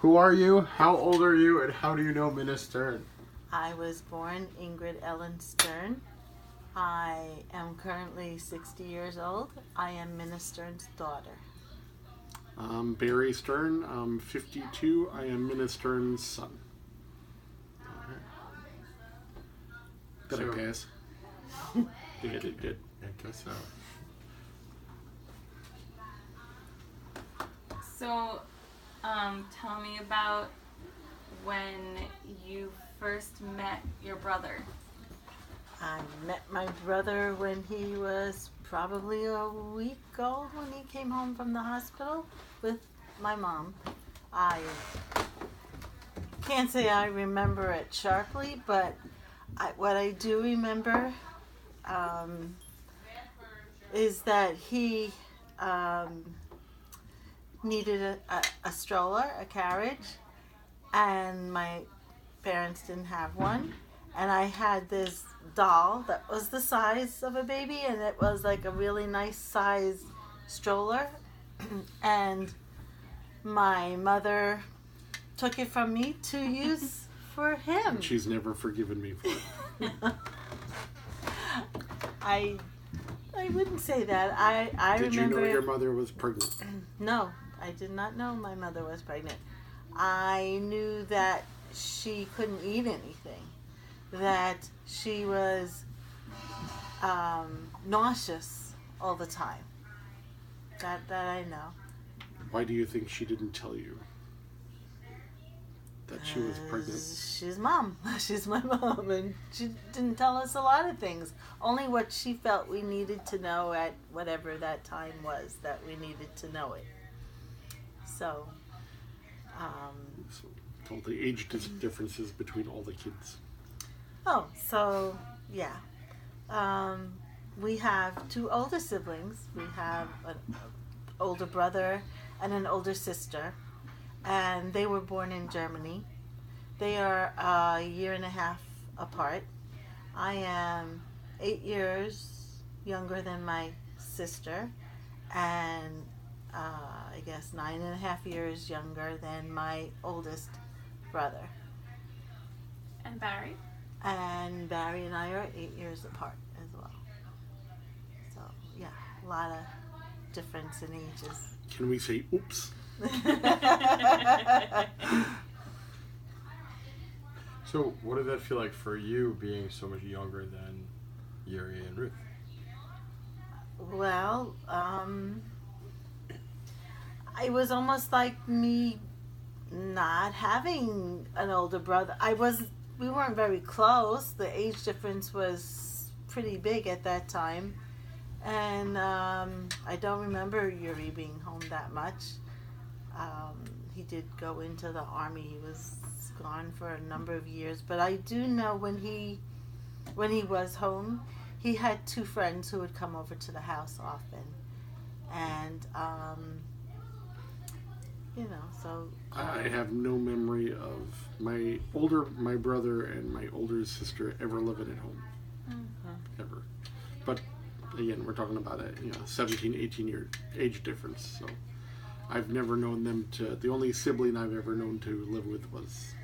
Who are you? How old are you? And how do you know Minna Stern? I was born Ingrid Ellen Stern. I am currently 60 years old. I am Minna Stern's daughter. I'm Barry Stern. I'm 52. I am Minna Stern's son. All right. Did I pass? Yeah, I did good. I guess so. So, tell me about when you first met your brother. I met my brother when he was probably a week old when he came home from the hospital with my mom. I can't say I remember it sharply, but what I do remember is that he needed a stroller, a carriage, and my parents didn't have one. And I had this doll that was the size of a baby, and it was like a really nice size stroller. And my mother took it from me to use for him. She's never forgiven me for it. I wouldn't say that. I Did remember. you know your mother was pregnant? No, I did not know my mother was pregnant. I knew that she couldn't eat anything, that she was nauseous all the time. That I know. Why do you think she didn't tell you that she was pregnant? She's mom. She's my mom, and she didn't tell us a lot of things. Only what she felt we needed to know at whatever that time was that we needed to know it. So, So, all the age differences between all the kids. so yeah. We have two older siblings. We have an older brother and an older sister, and they were born in Germany. They are a year and a half apart. I am 8 years younger than my sister, and I guess 9.5 years younger than my oldest brother. And Barry? And Barry and I are 8 years apart as well. So, yeah, a lot of difference in ages. Can we say oops? So, what did that feel like for you, being so much younger than Yuri and Ruth? Well, it was almost like me not having an older brother. We weren't very close. The age difference was pretty big at that time. And I don't remember Yuri being home that much. He did go into the army. He was gone for a number of years. But I do know when he was home, he had two friends who would come over to the house often. And, so... I have no memory of my brother and my older sister ever living at home. Mm-hmm. Ever. But again, we're talking about a 17, 18 year age difference. So I've never known them to. The only sibling I've ever known to live with was.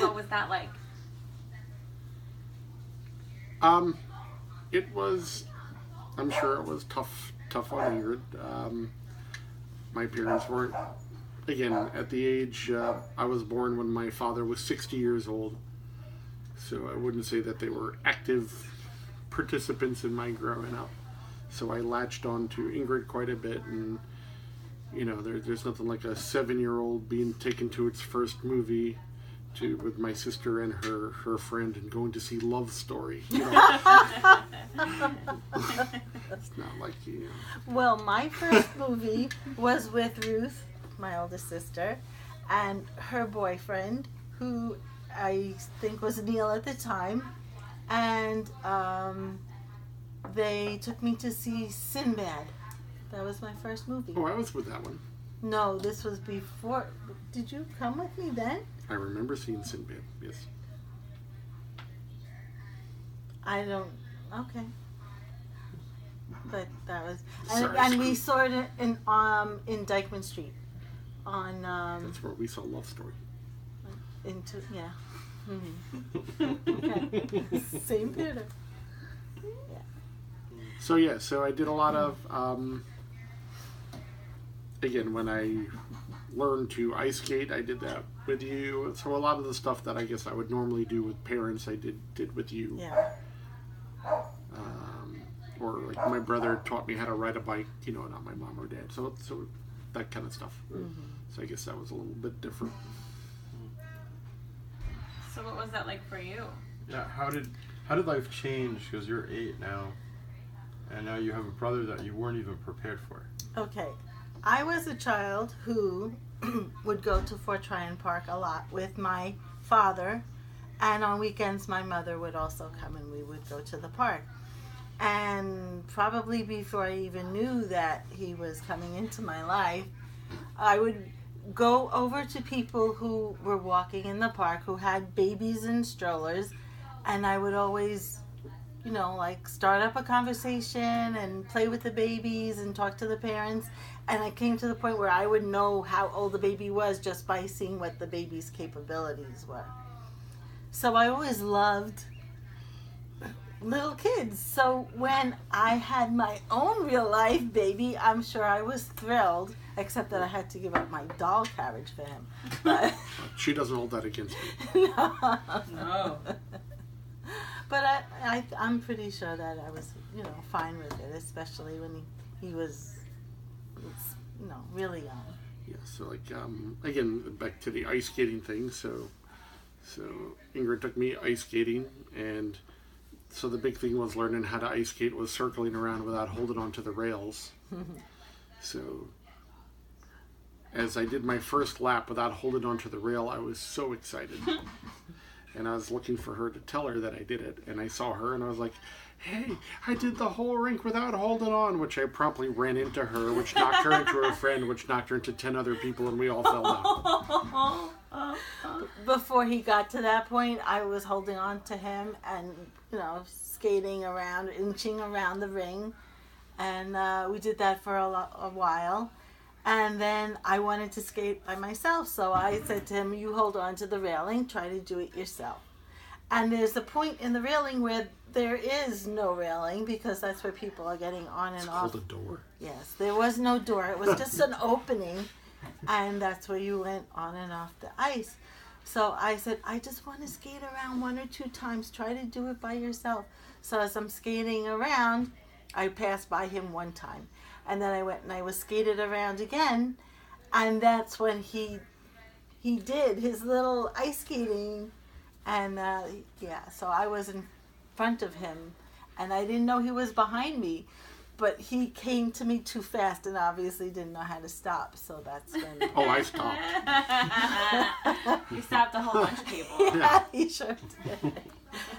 What was that like? It was. I'm sure it was tough on Ingrid. My parents weren't. Again, at the age I was born when my father was 60 years old. So I wouldn't say that they were active participants in my growing up. So I latched on to Ingrid quite a bit, and there's nothing like a 7-year-old being taken to its first movie with my sister and her friend and going to see Love Story. It's not like Well, my first movie was with Ruth, my oldest sister, and her boyfriend, who I think was Neil at the time, and they took me to see Sinbad. That was my first movie. Oh, I was with that one. No, this was before. Did you come with me then? I remember seeing Sinbad, yes. I don't. Okay. But that was, Sorry, and we Scoop. saw it in Dykeman Street, on That's where we saw Love Story. into yeah. Okay. Same theater. So yeah, so I did a lot of again, when I learned to ice skate, I did that with you. So a lot of the stuff that I guess I would normally do with parents, I did with you. Yeah. Or like my brother taught me how to ride a bike, you know, not my mom or dad. So that kind of stuff. So I guess that was a little bit different. So what was that like for you? Yeah, how did life change? Because you're 8 now, and now you have a brother that you weren't even prepared for. Okay. I was a child who would go to Fort Tryon Park a lot with my father, and on weekends my mother would also come and we would go to the park. And probably before I even knew that he was coming into my life, I would go over to people who were walking in the park who had babies in strollers, and I would always, you know, like start up a conversation and play with the babies and talk to the parents. And I came to the point where I would know how old the baby was just by seeing what the baby's capabilities were. So I always loved little kids. So when I had my own real life baby, I'm sure I was thrilled, except that I had to give up my doll carriage for him. But She doesn't hold that against me. No. But I'm pretty sure that I was, you know, fine with it, especially when he was, you know, really young. Yeah, so like again, back to the ice skating thing. So Ingrid took me ice skating, and so the big thing was learning how to ice skate was circling around without holding onto the rails. So as I did my first lap without holding onto the rail, I was so excited. And I was looking for her to tell her that I did it. And I saw her and I was like, hey, I did the whole rink without holding on, which I promptly ran into her, which knocked her into her friend, which knocked her into 10 other people, and we all fell down. Before he got to that point, I was holding on to him and, you know, skating around, inching around the ring. And we did that for a while. And then I wanted to skate by myself. So I said to him, you hold on to the railing, try to do it yourself. And there's a point in the railing where there is no railing, because that's where people are getting on and It's off. called a door. Yes, there was no door. It was just an opening. And that's where you went on and off the ice. So I said, I just want to skate around 1 or 2 times. Try to do it by yourself. So as I'm skating around, I passed by him 1 time. And then I went and I was skated around again. And that's when he did his little ice skating. And yeah, so I was in front of him. And I didn't know he was behind me. But he came to me too fast and obviously didn't know how to stop. So that's when... Oh, I stopped. You stopped a whole bunch of people. Yeah, he sure did.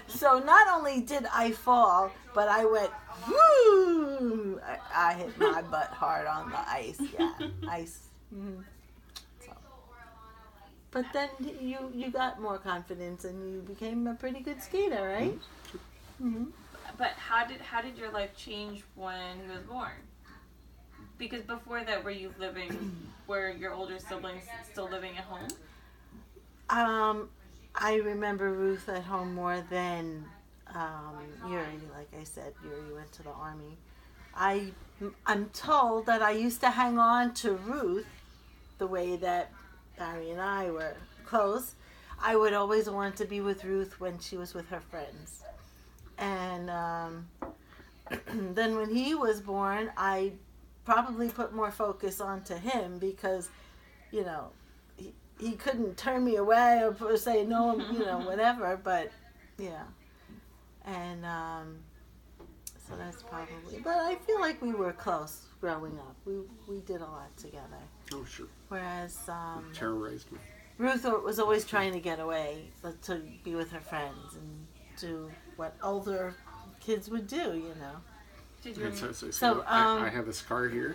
So not only did I fall, but I went, whoo! I hit my butt hard on the ice. Yeah, ice. Mm-hmm. So. But then you got more confidence and you became a pretty good skater, right? Mm-hmm. But how did your life change when he was born? Because before that, were your older siblings still living at home? I remember Ruth at home more than Yuri. Like I said, Yuri went to the army. I'm told that I used to hang on to Ruth the way that Barry and I were close. I would always want to be with Ruth when she was with her friends. And then when he was born, I probably put more focus onto him because, you know, he couldn't turn me away or say no, you know, whatever. But yeah, and so that's probably. But I feel like we were close growing up. We did a lot together. Oh, sure. Whereas Terrorized me. Ruth was always trying to get away, to be with her friends and do what older kids would do, you know. Did you? So I have a scar here.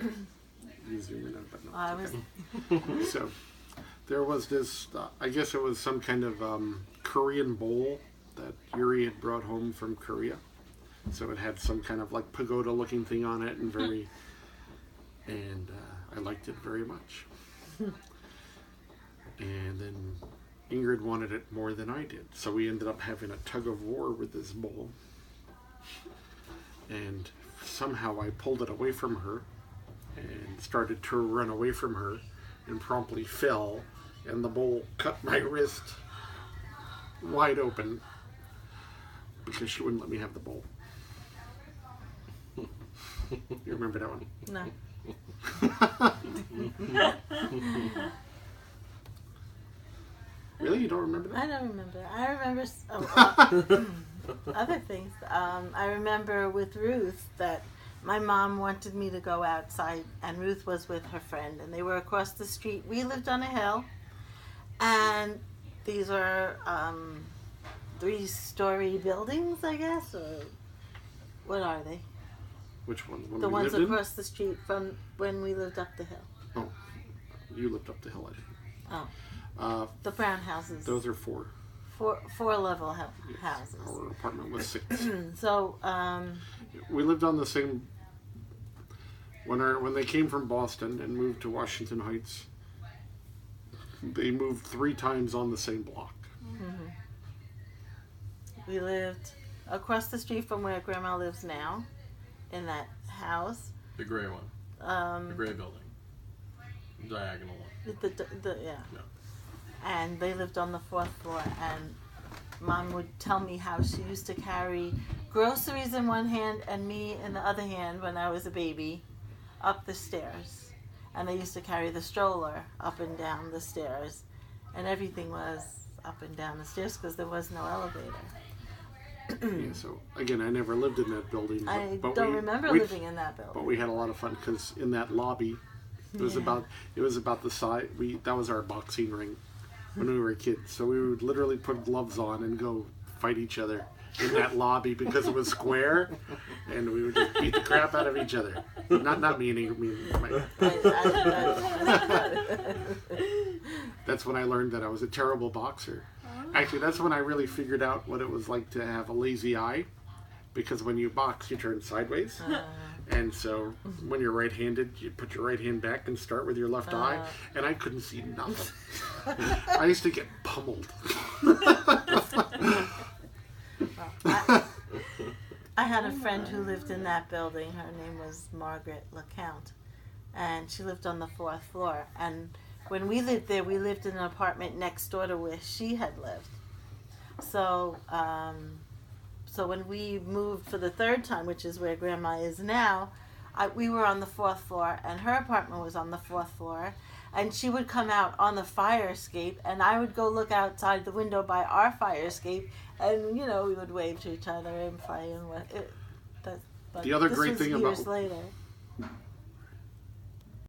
You zoom in, but no. Okay. So there was this. I guess it was some kind of Korean bowl that Yuri had brought home from Korea, So it had some kind of like pagoda looking thing on it, and very, and I liked it very much. And then Ingrid wanted it more than I did, so we ended up having a tug of war with this bowl. And somehow I pulled it away from her and started to run away from her and promptly fell, and the bowl cut my wrist wide open because she wouldn't let me have the bowl. You remember that one? No. Really? You don't remember that? I don't remember. I remember other things. I remember with Ruth that my mom wanted me to go outside, and Ruth was with her friend, and they were across the street. We lived on a hill, and these are 3-story buildings, I guess, or what are they? Which ones? When The we ones lived across the street from when we lived up the hill. Oh, you lived up the hill, I think. Oh. The brown houses. Those are 4. Four level Yes. houses. Our apartment was 6. So, We lived on the same. When they came from Boston and moved to Washington Heights, they moved 3 times on the same block. we lived across the street from where Grandma lives now, in that house. The gray one. The gray building. Diagonal one. Yeah. No. And they lived on the 4th floor, and Mom would tell me how she used to carry groceries in one hand and me in the other hand when I was a baby up the stairs. And they used to carry the stroller up and down the stairs, and everything was up and down the stairs because there was no elevator. Yeah, so again, I never lived in that building. I but don't remember living in that building. But we had a lot of fun because in that lobby, it was about the size. That was our boxing ring when we were kids. So we would literally put gloves on and go fight each other in that lobby because it was square, and we would just beat the crap out of each other. Not me and Ingrid. That's when I learned that I was a terrible boxer. Actually, that's when I really figured out what it was like to have a lazy eye, because when you box, you turn sideways. And so when you're right-handed, you put your right hand back and start with your left eye, and I couldn't see nothing. I used to get pummeled. I had a friend who lived in that building. Her name was Margaret LeCount, and she lived on the 4th floor. And when we lived there, we lived in an apartment next door to where she had lived. So, so when we moved for the 3rd time, which is where Grandma is now, we were on the 4th floor, and her apartment was on the 4th floor. And she would come out on the fire escape, and I would go look outside the window by our fire escape, and we would wave to each other and play and what. The other great thing years about later.